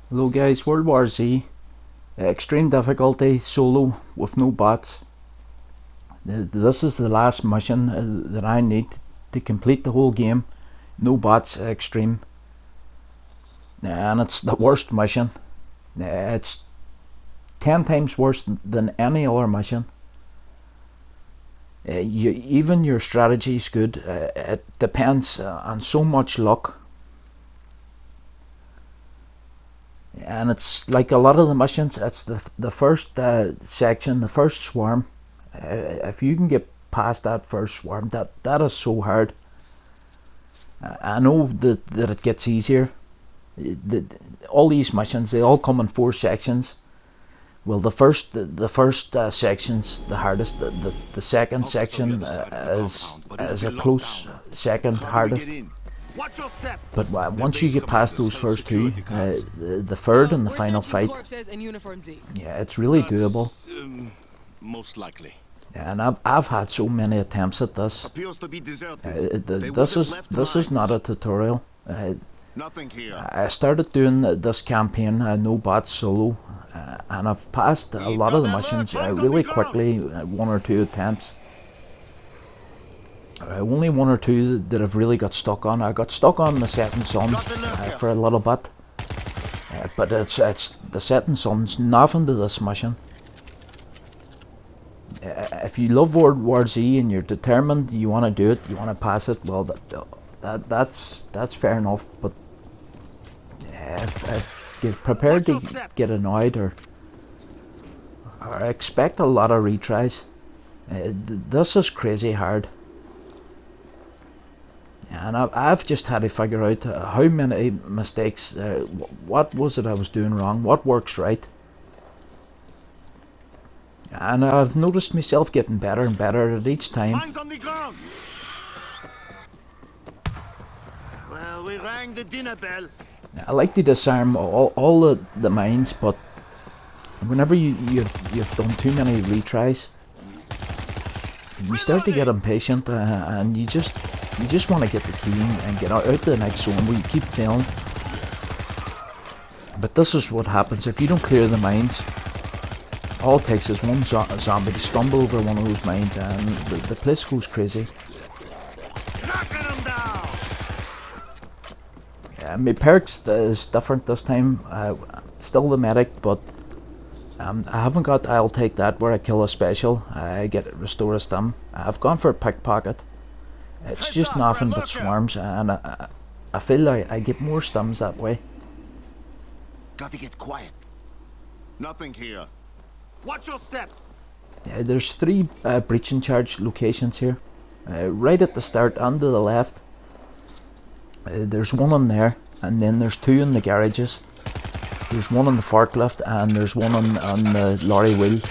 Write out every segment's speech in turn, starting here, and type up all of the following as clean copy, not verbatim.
Hello guys, World War Z, extreme difficulty, solo, with no bots. This is the last mission that I need to complete the whole game. No bots, extreme. And it's the worst mission. It's 10 times worse than any other mission. Even your strategy is good. It depends on so much luck. And it's like a lot of the missions, it's the first section, the first swarm. If you can get past that first swarm, that is so hard. I know that it gets easier. All these missions, they all come in 4 sections. Well, the first section's the hardest. The second section is a close second hardest. But once you get past those first two, the third and the final fight, yeah, it's really doable. Most likely. And I've had so many attempts at this. This is not a tutorial. Nothing here. I started doing this campaign, no bots solo, and I've passed a lot of the missions really quickly, 1 or 2 attempts. Only 1 or 2 that I've really got stuck on. I got stuck on the setting sun for a little bit, but it's the setting sun's nothing to this mission. If you love World War Z and you're determined, you want to do it, you want to pass it, well, that's fair enough. But if you're prepared to get annoyed or expect a lot of retries, this is crazy hard. And I've just had to figure out how many mistakes, what was it I was doing wrong, what works right. And I've noticed myself getting better and better at each time. Well, we rang the dinner bell. I like to disarm all the mines, but whenever you've done too many retries, you start to get impatient, and you just want to get the key and get out to the next zone where you keep failing. But this is what happens if you don't clear the mines. All it takes is one zombie to stumble over one of those mines and the place goes crazy. My perks is different this time. Still the medic, but I haven't got I'll take that where I kill a special. I get restore a stim. I've gone for a pickpocket. It's just nothing but swarms, and I feel like I get more stims that way. Gotta get quiet. Nothing here. Watch your step. There's 3 breaching charge locations here. Right at the start and to the left. There's one on there, and then there's 2 in the garages. There's one on the forklift, and there's one on the lorry wheel.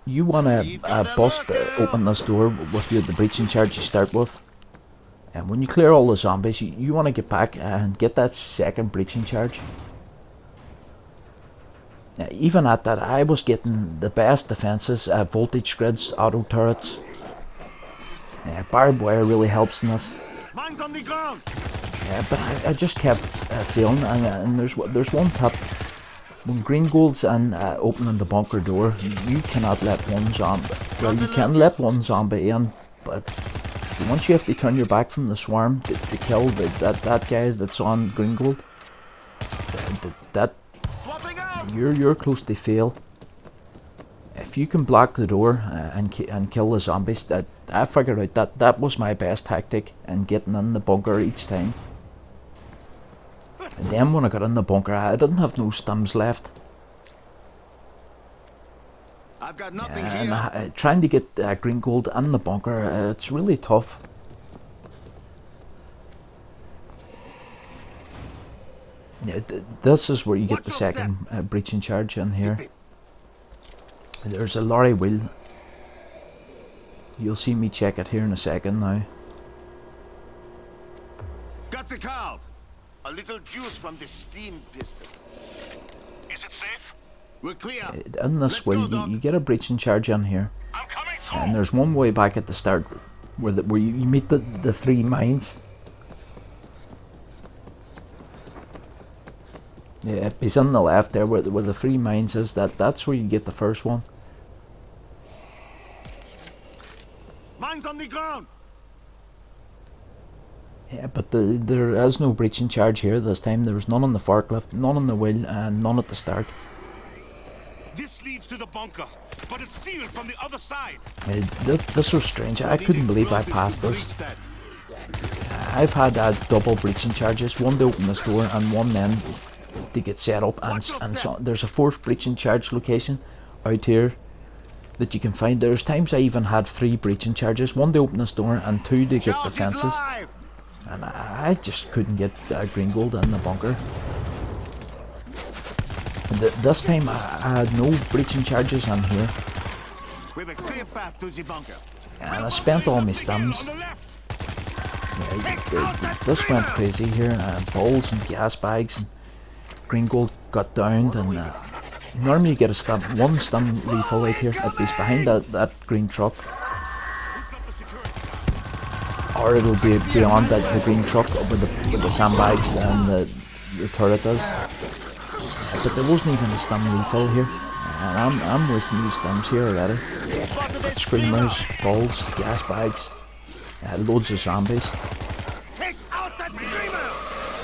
You want to bust open this door with the breaching charge you start with. And when you clear all the zombies, you want to get back and get that second breaching charge. Even at that, I was getting the best defenses, voltage grids, auto turrets. Barbed wire really helps in this. Mine's on the ground. But I just kept failing, and there's one tip. When green gold's in opening the bunker door, you cannot let one zombie, well, you can let one zombie in, but once you have to turn your back from the swarm to kill that guy that's on green gold, you're close to fail. If you can block the door and kill the zombies, I figured out that was my best tactic in getting in the bunker each time. And then when I got in the bunker, I didn't have no stims left. I've got nothing And trying to get green gold in the bunker, it's really tough. This is where you get the second breaching charge in here. There's a lorry wheel. You'll see me check it here in a second now. Got the card. A little juice from the steam pistol. Is it safe? We're clear. In this wheel, you get a breaching charge in here. I'm coming through. And there's one way back at the start where you meet the 3 mines. Yeah, he's on the left there where the three mines is. That's where you get the first one. Mines on the ground. Yeah, but there is no breaching charge here this time. There was none on the forklift, none on the wheel, and none at the start. This leads to the bunker, but it's sealed from the other side. This was strange. I couldn't believe I passed this. I've had double breaching charges, one to open this door and one then to get set up, and so there's a fourth breaching charge location out here that you can find. There's times I even had 3 breaching charges, one to open this door and 2 to get the fences. And I just couldn't get green gold in the bunker. And this time I had no breaching charges on here. We've a clear path to the bunker. And I spent all my stims. This went crazy here, and balls and gas bags and green gold got downed, and normally you get a one stim lethal right here. It is behind that green truck. Or it'll be beyond the green truck with the sandbags and the turret is. But there wasn't even a stim lethal here. And I'm wasting these stims here already. Screamers, balls, gas bags, loads of zombies.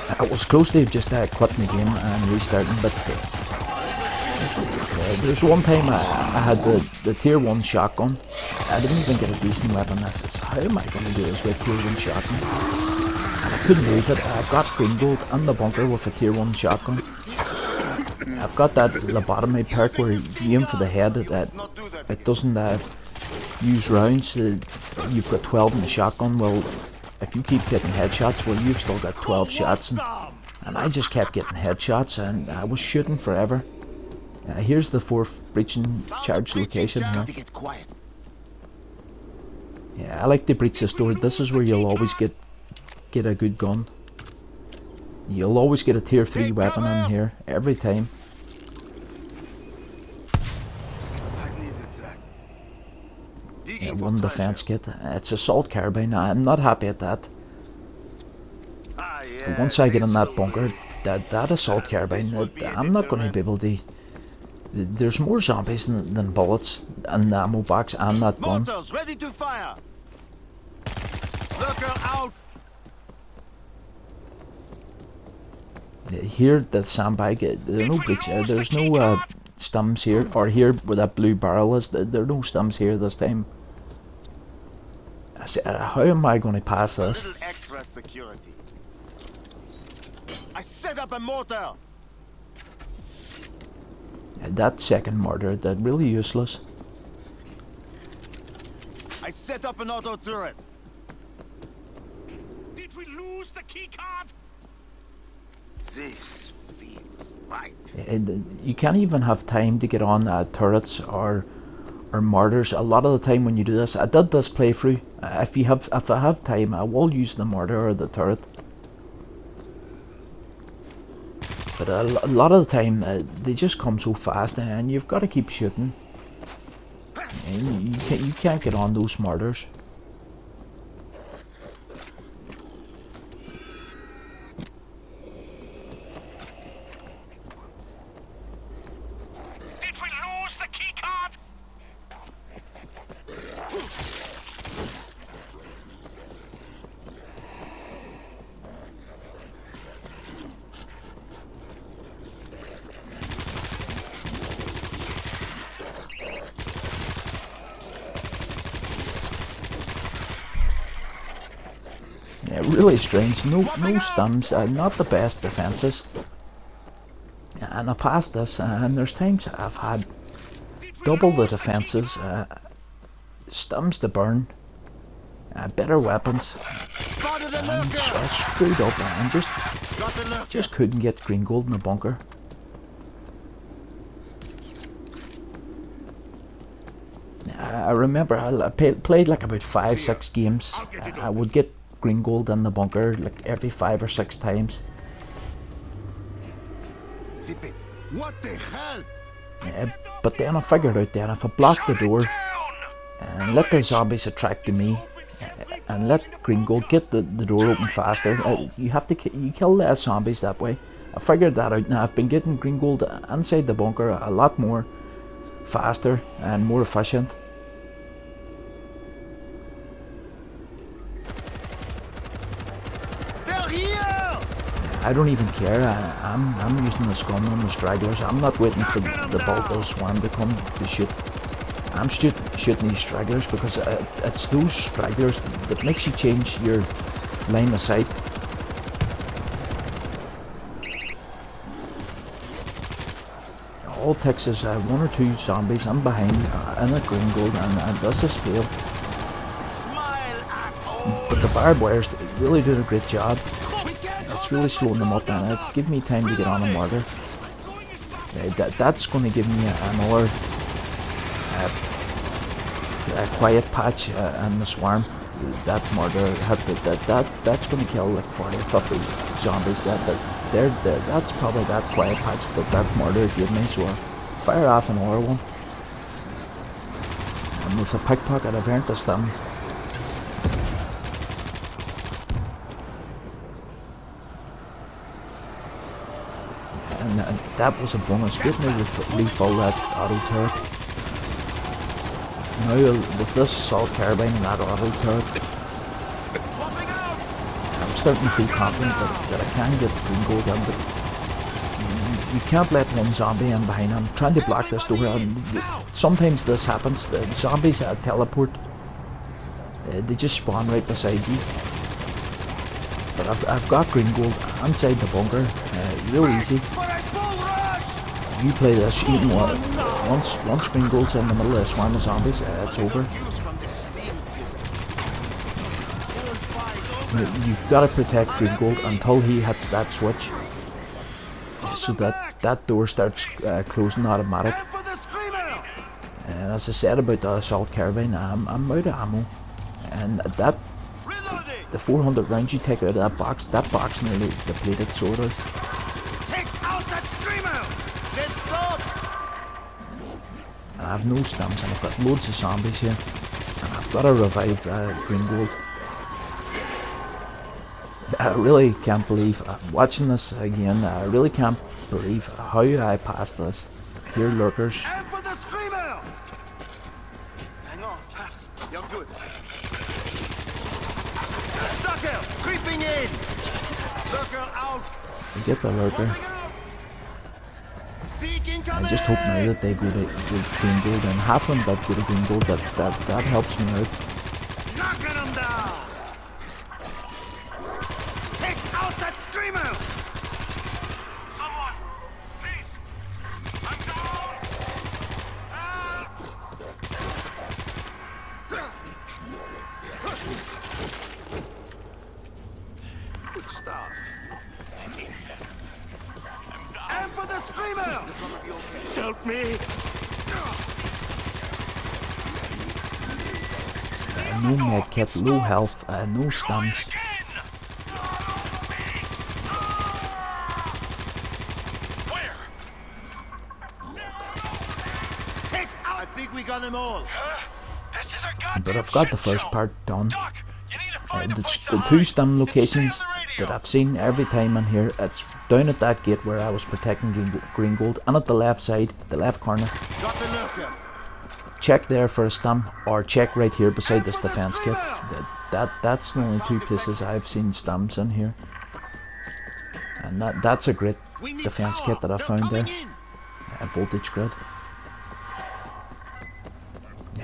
I was close to just quitting the game and restarting, but there's one time I had the tier 1 shotgun. I didn't even get a decent weapon. I said, how am I going to do this with tier 1 shotgun? And I couldn't believe it. I got green gold in the bunker with a tier 1 shotgun. I've got that lobotomy perk where you aim for the head. It doesn't use rounds. You've got 12 in the shotgun. Well, if you keep getting headshots, well, you've still got 12 shots. And I just kept getting headshots, and I was shooting forever. Here's the 4th breaching charge location here. Yeah, I like to breach this door. This is where you'll always get a good gun. You'll always get a tier 3 weapon in here, every time. Yeah, 1 defense kit. It's assault carbine. I'm not happy at that. But once I get in that bunker, that assault carbine, I'm not going to be able to... There's more zombies than bullets and the ammo box and that gun. Mortars ready to fire. Lurker out. Here, the sandbag, there's no breach. There's no stims here, or here where that blue barrel is. There are no stims here this time. I said, how am I going to pass this? A little extra security. I set up a mortar. That second mortar, that really useless. I set up an auto turret. Did we lose the key card? This feels right. You can't even have time to get on turrets or mortars. A lot of the time when you do this, I did this playthrough. If I have time, I will use the mortar or the turret. But a lot of the time, they just come so fast, and you've got to keep shooting. And you can't get on those mortars. Did we lose the key card? Yeah, really strange. No stims. Not the best defenses. And I passed this, and there's times I've had double the defenses, stims to burn, better weapons, and I screwed up and just couldn't get green gold in the bunker. I remember I played like about 5-6 games. I would get green gold in the bunker like every 5 or 6 times. Zip it. What the hell? But then I figured out then if I block the door and let the zombies attract to me and let green gold get the door open faster, you kill less zombies that way. I figured that out now. I've been getting green gold inside the bunker a lot more faster and more efficient. They're here! I don't even care. I'm using the scum and the stragglers. I'm not waiting for the bulk of the swarm to come to shoot. I'm shooting these stragglers because it's those stragglers that makes you change your line of sight. All it takes is one or two zombies. I'm behind in a green gold, and this is failed. Smile, asshole! But the barbed wires really did a great job. It's really slowing them up, and it's giving me time to get on a mortar. That's going to give me another a quiet patch in the swarm. That mortar that's going to kill like 40 or 50 zombies. That's probably that quiet patch that mortar gave me. So I'll fire off another one, and with a pickpocket I've earned this them. And that was a bonus. Get me refill that auto turret. Now with this assault carbine and that auto turret, I'm starting to feel confident that I can get green gold in, but you can't let one zombie in behind. I'm trying to block this door, and sometimes this happens. The zombies teleport. They just spawn right beside you. But I've got green gold inside the bunker. Real easy. You play this, even once green gold's in the middle of a swarm of zombies, it's over. You've got to protect green gold until he hits that switch, so that door starts closing automatic. And as I said about the assault carbine, I'm out of ammo, and the 400 rounds you take out of that box nearly depleted, so it is. I've no stamps, and I've got loads of zombies here, and I've got to revive green gold. I really can't believe, watching this again, I really can't believe how I passed this. Here, lurkers. Hang on, you're good. Stucker, creeping in. Lurker out. Get the lurker. I just hope now that they go to green gold, and half of them that go to green gold, that helps me out. Knocking them down. Take out that screamer. Someone, please. I'm down. Good stuff. And for the screamer. Help me. No medkit, low health, no stuns. I think we got them all. But I've got the first part done. The two stun locations that I've seen every time in here, it's down at that gate where I was protecting green gold, and at the left side, the left corner. Got the lurker. Check there for a stum, or check right here beside this defense kit. That's the only two places I've seen stums in here, and that's a great defense kit that I found there. A voltage grid.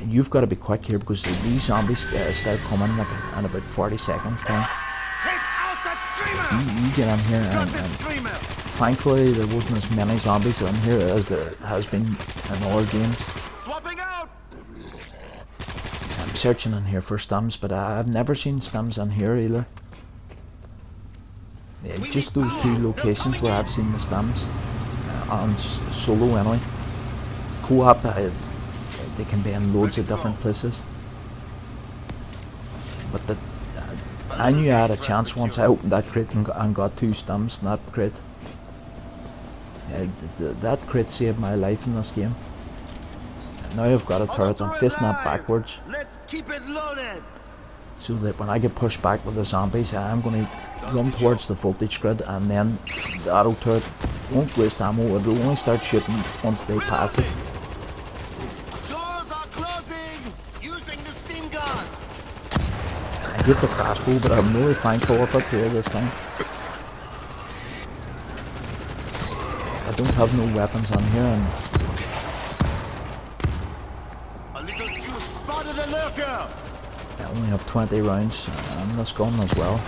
You've got to be quick here because these zombies start coming like in about 40 seconds time. You get in here, and thankfully there wasn't as many zombies in here as there has been in other games. I'm searching in here for stums, but I've never seen stums in here either. Just those two locations where I've seen the stums, on solo anyway. Co-op, they can be in loads of different places. But I knew I had a chance once I opened that crate and got two stums in that crate. That crate saved my life in this game. Now I've got a turret, I'm facing that backwards. Let's keep it loaded. So that when I get pushed back with the zombies, I'm going to run towards the voltage grid, and then the auto turret won't waste ammo. It will only start shooting once they pass it. Doors are closing! Using the steam gun! I hate the crossbow, but I'm really thankful of it here this time. I don't have no weapons on here, and A little juice spotted a lurker! I only have 20 rounds on this gun as well.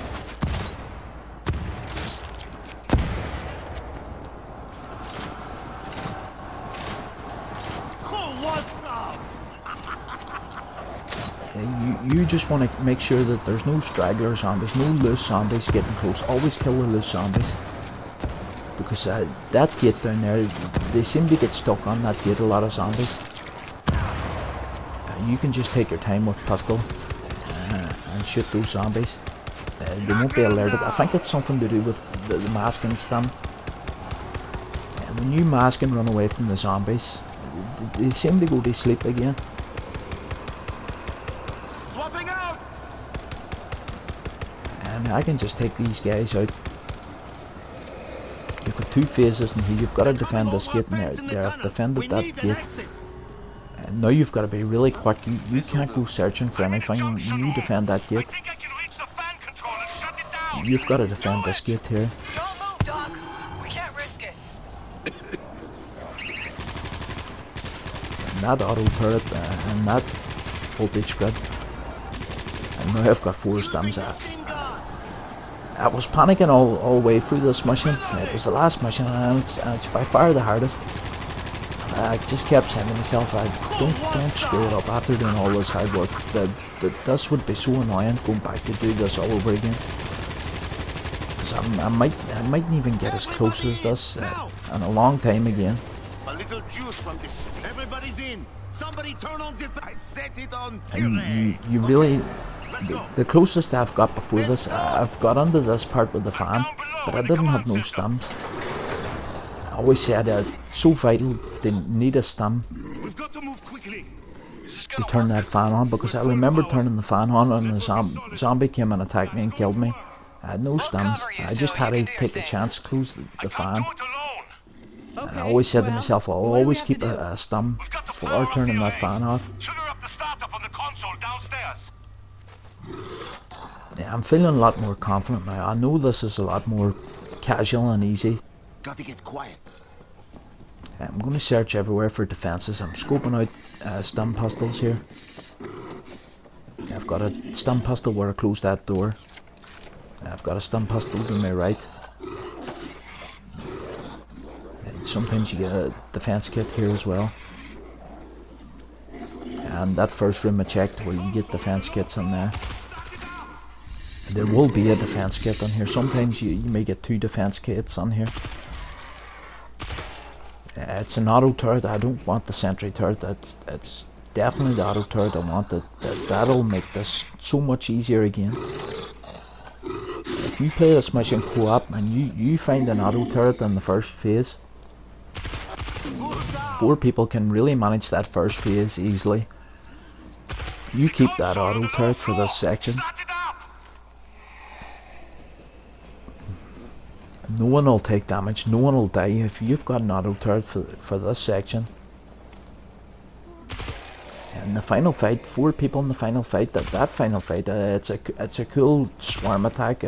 You just want to make sure that there's no straggler zombies, no loose zombies getting close. Always kill the loose zombies. Because that gate down there, they seem to get stuck on that gate, a lot of zombies. You can just take your time with pistol and shoot those zombies. They won't be alerted. I think it's something to do with the masking stem. When you mask and run away from the zombies, they seem to go to sleep again. Swapping out! And I can just take these guys out. You've got two phases in here. You've got to defend this gate, and they've defended that gate. And now you've got to be really quick. You can't go searching for anything. You defend that gate. You've got to defend this gate here. Don't move, Doc. We can't risk it. And that auto turret and that voltage grid. And now I've got 4 stems. I was panicking all the way through this mission. It was the last mission, and it's by far the hardest. I just kept saying to myself, don't screw it up after doing all this hard work. This would be so annoying going back to do this all over again. Because I mightn't even get as close as this in a long time again. A little juice from this. Everybody's in. Somebody turn on the. I set it on. And you really. The closest I've got before this, I've got under this part with the fan, but I didn't have no stems. I always said it's so vital they need a stem We've got to move quickly. to turn that fan on, because I remember turning the fan on and the zombie came and attacked me and killed me. I had no stems. I just had to take a chance, close the fan. And I always said to myself, I'll always keep a stem before turning that fan off. Yeah, I'm feeling a lot more confident now. I know this is a lot more casual and easy. Gotta get quiet. I'm going to search everywhere for defences. I'm scoping out stem pistols here. I've got a stem pistol where I closed that door. I've got a stem pistol to my right. And sometimes you get a defence kit here as well. And that first room I checked where you get defence kits in there. There will be a defense kit on here. Sometimes you may get 2 defense kits on here. It's an auto turret. I don't want the sentry turret. It's definitely the auto turret I want. That'll make this so much easier again. If you play this mission co-op and you find an auto turret in the first phase, 4 people can really manage that first phase easily. You keep that auto turret for this section. No one will take damage, no one will die if you've got an auto turret for this section. And the final fight, 4 people in the final fight, that final fight, it's a cool swarm attack.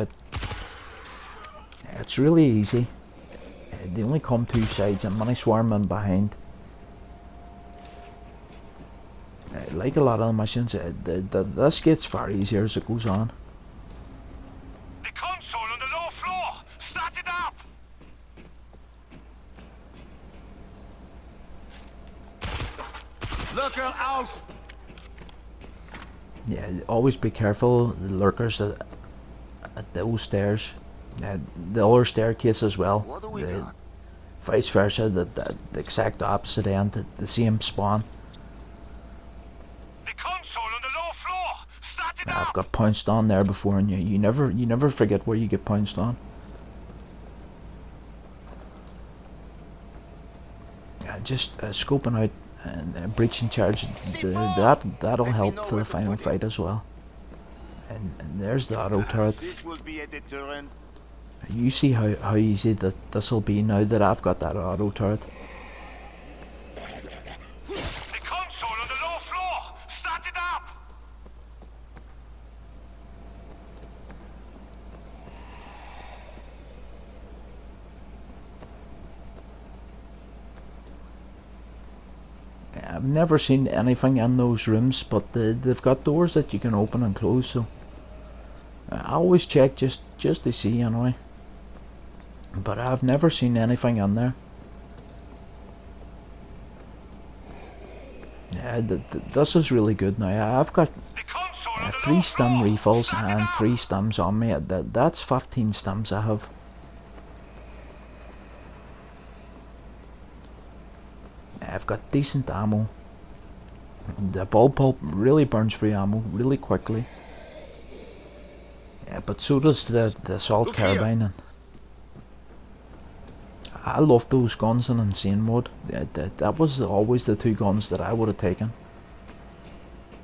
It's really easy. They only come 2 sides and many swarm in behind. Like a lot of the missions, this gets far easier as it goes on. Lurker out! Yeah, always be careful, the lurkers at those stairs. The other staircase as well. What do we got? Vice versa, the exact opposite end, the same spawn. The console on the low floor! Start it I've got pounced on there before, and you never forget where you get pounced on. Just scoping out and breaching charge, that'll help for the final fight as well. And there's the auto turret. This will be a deterrent. You see how easy that this'll be now that I've got that auto turret. The console on the low floor! Start it up! I've never seen anything in those rooms, but they've got doors that you can open and close, so I always check just to see anyway. But I've never seen anything in there. Yeah, this is really good now. I've got 3 stim refills and 3 stims on me. That's 15 stims I have. I've got decent ammo. The bullpup really burns through ammo really quickly. Yeah, but so does the assault carbine. And I love those guns in insane mode. That was always the 2 guns that I would have taken.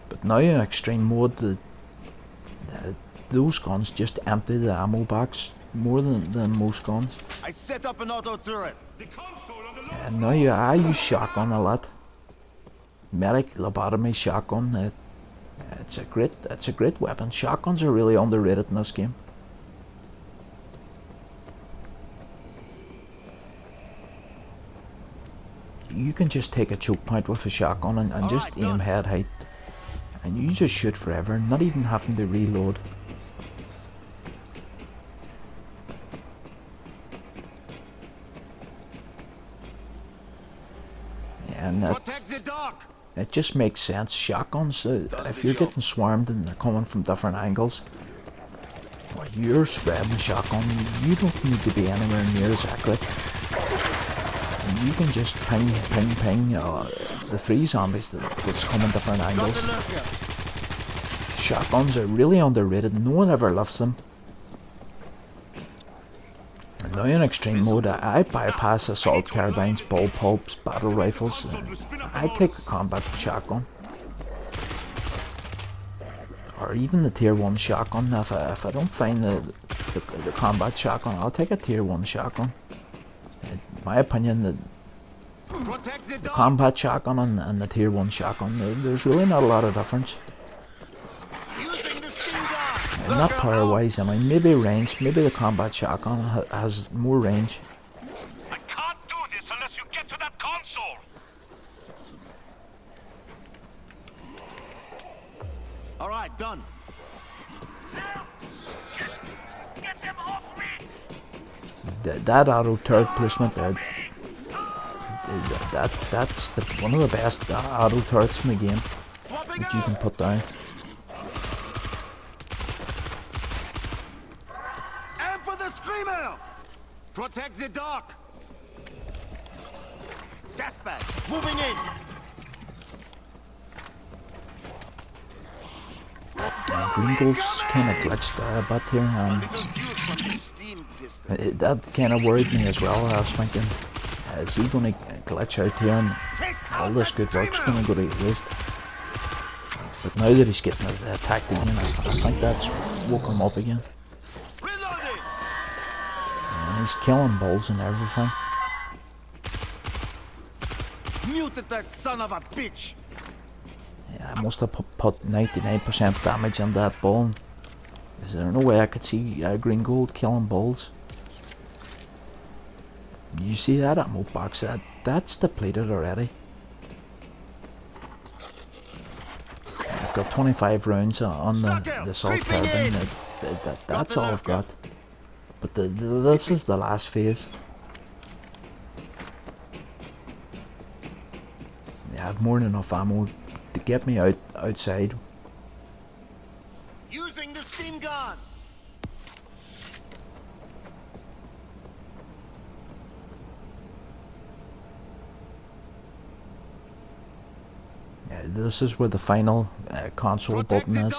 But now in extreme mode, those guns just empty the ammo box more than most guns. I set up an auto turret. And now I use shotgun a lot. Medic lobotomy shotgun. It's a great weapon. Shotguns are really underrated in this game. You can just take a choke point with a shotgun and just aim head height, and you just shoot forever, not even having to reload. And it just makes sense. Shotguns, if you're getting swarmed and they're coming from different angles, well, you're spreading the shotgun. You don't need to be anywhere near as accurate. And you can just ping the 3 zombies that's coming different angles. Shotguns are really underrated. No one ever loves them. And now in extreme mode, I bypass assault carbines, bullpups, battle rifles. I take a combat shotgun, or even the tier 1 shotgun. If I don't find the combat shotgun, I'll take a tier 1 shotgun. In my opinion, the combat shotgun and the tier 1 shotgun, there's really not a lot of difference. Not power wise, I mean, maybe range, maybe the combat shotgun has more range. I can't do this unless you get to that console. All right, done. Get them off me. That auto turret placement there, that's one of the best auto turrets in the game that you can put down. Protect the dock! Gas bag, moving in! Green Gold's kind of glitched a bit here, and that kind of worried me as well. I was thinking, is he going to glitch out here and all this good work's going to go to waste? But now that he's getting attacked again, I think that's woke him up again. He's killing bulls and everything. Muted that son of a bitch! Yeah, I must have put 99% damage on that bull. Is there no way I could see Green Gold killing bulls? You see that ammo box? That's depleted already. I've got 25 rounds on the assault carbine. That's all I've got. But this is the last phase. Yeah, I have more than enough ammo to get me outside. Using the steam gun. Yeah, this is where the final console button is.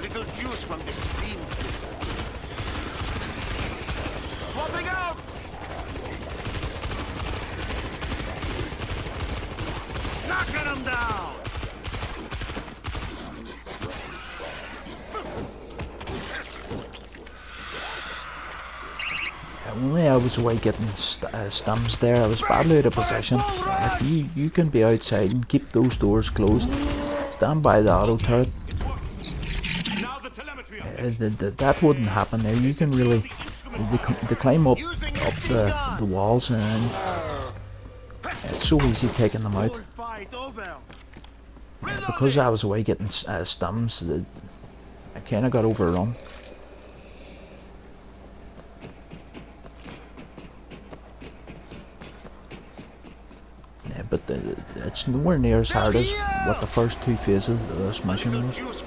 little juice from the steam pistol. Swapping out! Knocking him down! Only I was away getting stims there. I was badly out of position. Like you can be outside and keep those doors closed. Stand by the auto turret. That wouldn't happen there. You can really they climb up the walls, and it's so easy taking them out. Because I was away getting stims, I kind of got overrun. But it's nowhere near as hard as what the first two phases of this mission was.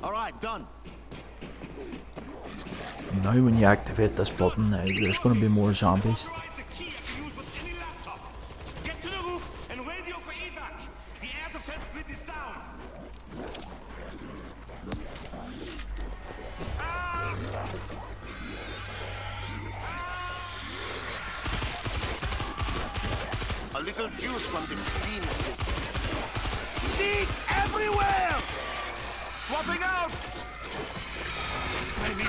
Alright, done. Now when you activate this button, there's going to be more zombies. Get to the roof and radio for evac. The air defense grid is down. A little juice from the steam pistol. Seed everywhere! Swapping out!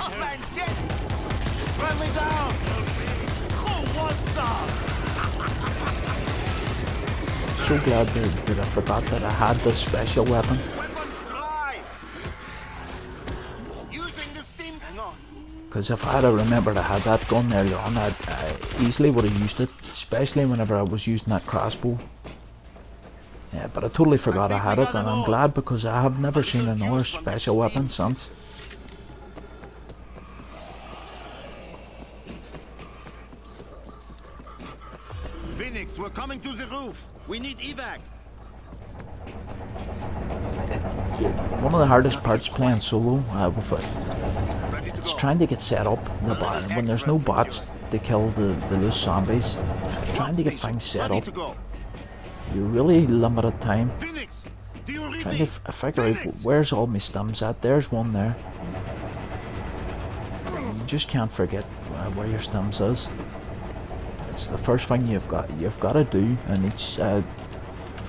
Up and get! Friendly down! Who wants some? So glad that I forgot that I had this special weapon. Weapons dry! Using the steam... Hang on. Because if I had remembered I had that gun earlier on, I easily would have used it. Especially whenever I was using that crossbow. Yeah, but I totally forgot I had it, and I'm glad because I have never seen another special weapon since. Phoenix, we're coming to the roof. We need evac. One of the hardest parts playing solo with it, it's trying to get set up in the bot when there's no bots to kill the loose zombies. Trying to get things set up. You really limited time. Phoenix, do you read Trying me? to figure out where's all my stims at. There's one there. You just can't forget where your stims is. It's the first thing you've got to do in each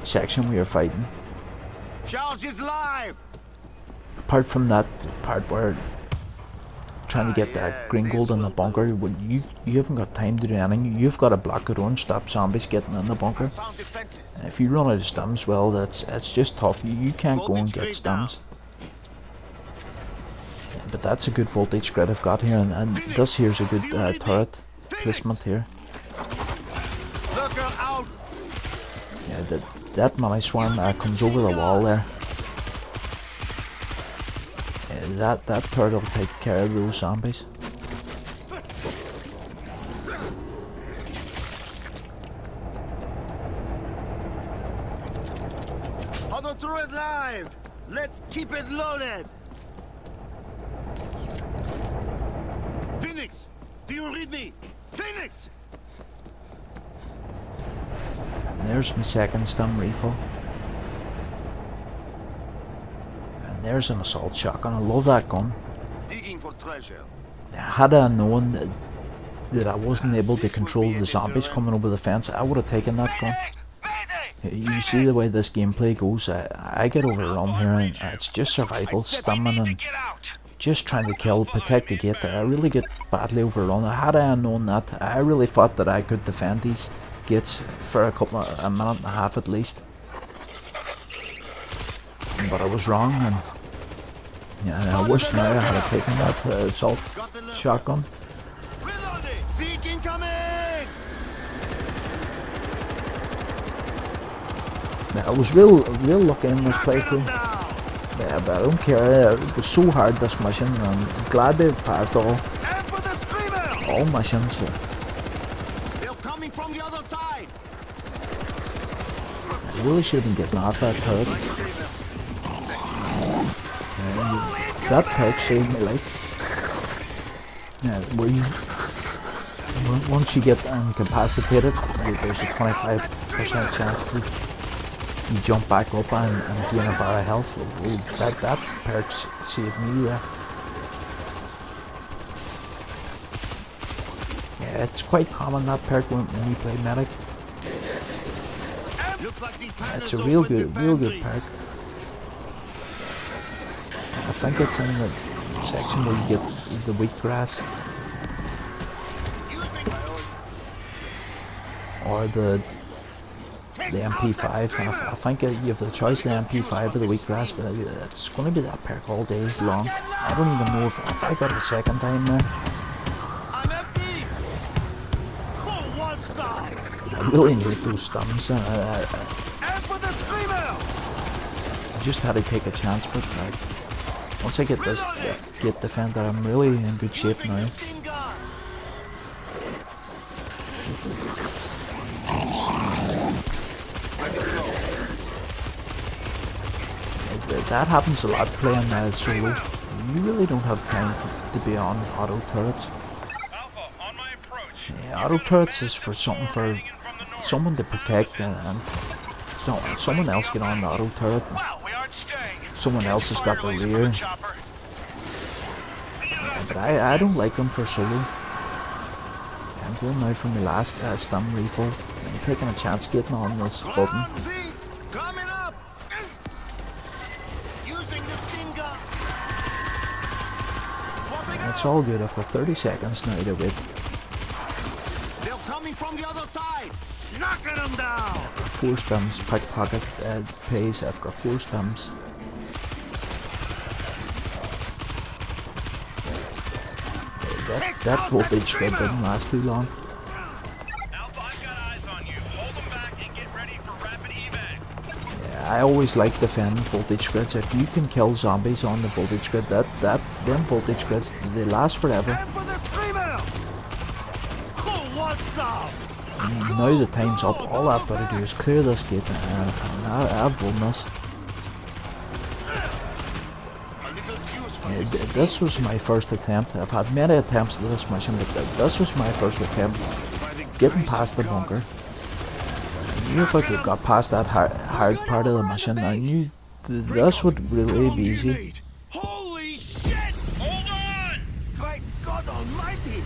section where you're fighting. Charge is live. Apart from that part where trying to get that green gold in the bunker, you haven't got time to do anything. You've got to block it on, stop zombies getting in the bunker. And if you run out of stims, well, it's just tough. You can't go and get stims. Yeah, but that's a good voltage grid I've got here, and this here's a good turret placement here. Yeah, that mini swarm comes over the wall there. That turret will take care of those zombies. Auto turret live. Let's keep it loaded. Phoenix, do you read me? Phoenix. And there's my second stim refill. There's an assault shotgun. I love that gun. Digging for treasure. Had I known that I wasn't able to control the zombies coming over the fence, I would have taken that gun. You see the way this gameplay goes, I get overrun here, and it's just survival, stimming and just trying to kill, protect the gate. I really get badly overrun. Had I known that, I really thought that I could defend these gates for a minute and a half at least. But I was wrong, and yeah, I wish now I had taken that assault shotgun. Reloading. Seek incoming. Yeah, I was real lucky in this playthrough. Yeah, but I don't care. It was so hard this mission, and I'm glad they've passed all missions. They're coming from the other side. I really should have been getting off that turret. That perk saved my life. Yeah, once you get incapacitated, there's a 25% chance you jump back up and gain a bar of health. That perk saved me there. Yeah, it's quite common, that perk, when you play medic. Looks like these It's a panels real open good defenders. perk. I think it's in the section where you get the wheatgrass or the MP5. I think you have the choice of the MP5 or the wheatgrass, but it's going to be that perk all day long. I don't even know if I got it a second time there. I'm empty. Who wants some? I really need those stuns. And for the screamer. I just had to take a chance, but once I get this get defender, I'm really in good shape Using now. the steam gun. That happens a lot playing solo. You really don't have time to be on auto turrets. Alpha, on my approach. Yeah, auto turrets is for something for someone to protect, and someone else get on the auto turret. Well, we aren't staying. Someone else has got the rear. But I don't like them for solo. I'm going now for my last stun refill. I'm taking a chance getting on this button. Come on, Zeke. Coming up. Using the steam gun. Swapping It's out. all good. I've got 30 seconds now to wait. They're coming from the other side. Knocking them down. 4 stuns, pickpocket pays. I've got 4 stuns. That voltage grid didn't last too long. Alpha, I've got eyes on you. Hold them back and get ready for rapid evac. Yeah, I always like defending voltage grids. If you can kill zombies on the voltage grid, them voltage grids, they last forever. And for the screamer. Who wants some? Now the time's up. All I've got to do is clear this gate, and I've won this. A little juice from Yeah, the steam. this was my first attempt. I've had many attempts at this mission, but this was my first attempt By the getting grace past of the God. bunker. I knew if I could got past that hard part of the mission, I knew this would really be easy. Holy shit! Hold on! Great God Almighty!